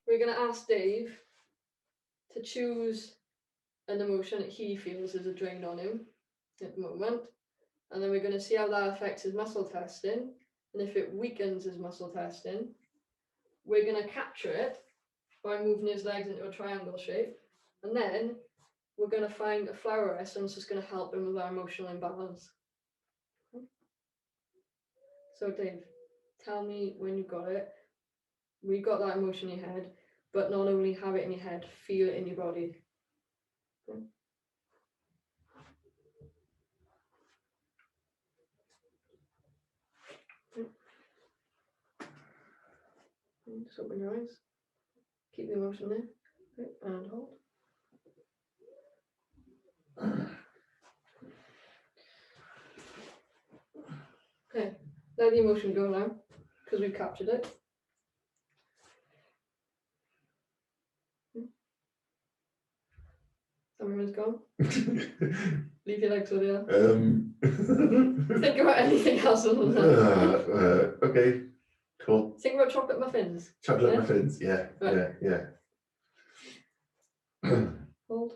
we're going to ask Dave to choose an emotion that he feels is a drain on him at the moment. And then we're going to see how that affects his muscle testing. And if it weakens his muscle testing, we're going to capture it by moving his legs into a triangle shape. And then we're going to find a flower essence that's going to help him with our emotional imbalance. So Dave, tell me when you got it. We got that emotion in your head, but not only have it in your head, feel it in your body. Okay. Just open your eyes. Keep the emotion there. Okay, and hold. Okay, let the emotion go now, because we've captured it. Everyone's gone. Leave your legs where they are. Think about anything else other than that. Okay, cool. Think about chocolate muffins. Chocolate muffins, yeah, right. yeah. Hold.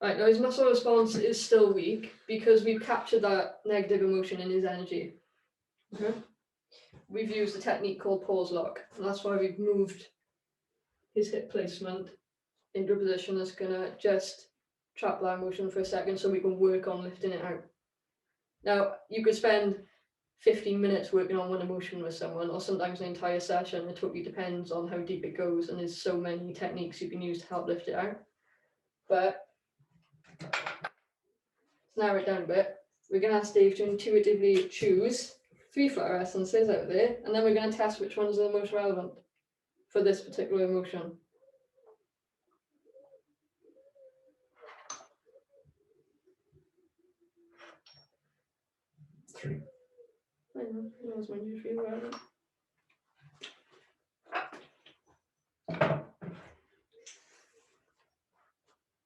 Right, now his muscle response is still weak because we've captured that negative emotion in his energy. Okay. We've used a technique called pause lock, and that's why we've moved his hip placement into a position that's gonna just trap that emotion for a second so we can work on lifting it out. Now, you could spend 15 minutes working on one emotion with someone, or sometimes an entire session. It totally depends on how deep it goes, and there's so many techniques you can use to help lift it out. But to narrow it down a bit, we're going to ask Dave to intuitively choose 3 flower essences out there, and then we're going to test which ones are the most relevant for this particular emotion. Three. I know, those ones you feel relevant.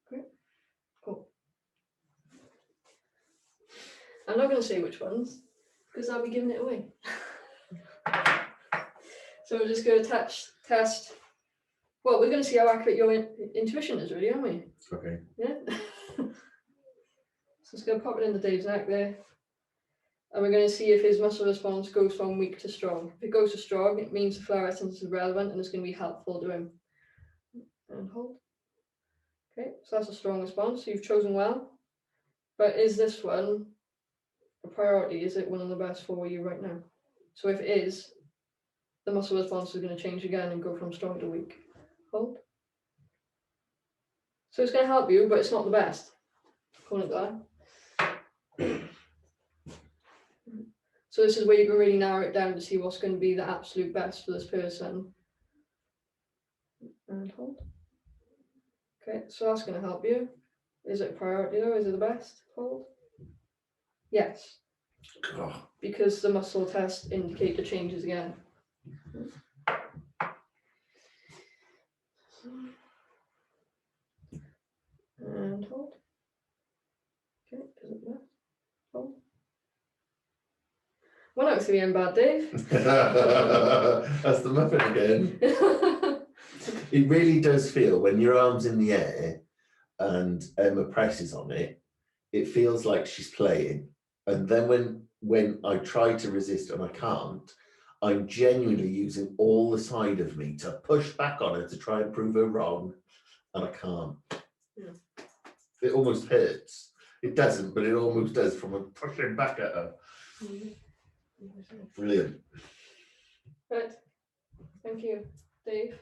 Great. Cool. I'm not going to say which ones, because I'll be giving it away. So we're just going to test. Well, we're going to see how accurate your intuition is, really, aren't we? Okay. Yeah. So it's going to pop it into Dave's neck there. And we're going to see if his muscle response goes from weak to strong. If it goes to strong, it means the flower essence is relevant and it's going to be helpful to him. And hold. Okay, so that's a strong response. So you've chosen well. But is this one a priority? Is it one of the best for you right now? So if it is, the muscle response is going to change again and go from strong to weak. Hold. So it's going to help you, but it's not the best. Call it that. So this is where you can really narrow it down to see what's going to be the absolute best for this person. And hold. Okay, so that's going to help you. Is it a priority though? Is it the best? Hold. Yes. Oh. Because the muscle test indicator changes again. And hold. Okay, is it best? Hold. 1 out of 3 I'm bad, Dave. That's the muffin again. It really does feel when your arm's in the air and Emma presses on it, it feels like she's playing. And then when I try to resist and I can't, I'm genuinely using all the side of me to push back on her to try and prove her wrong, and I can't. Yeah. It almost hurts. It doesn't, but it almost does from pushing back at her. Brilliant. Right. Thank you, Dave.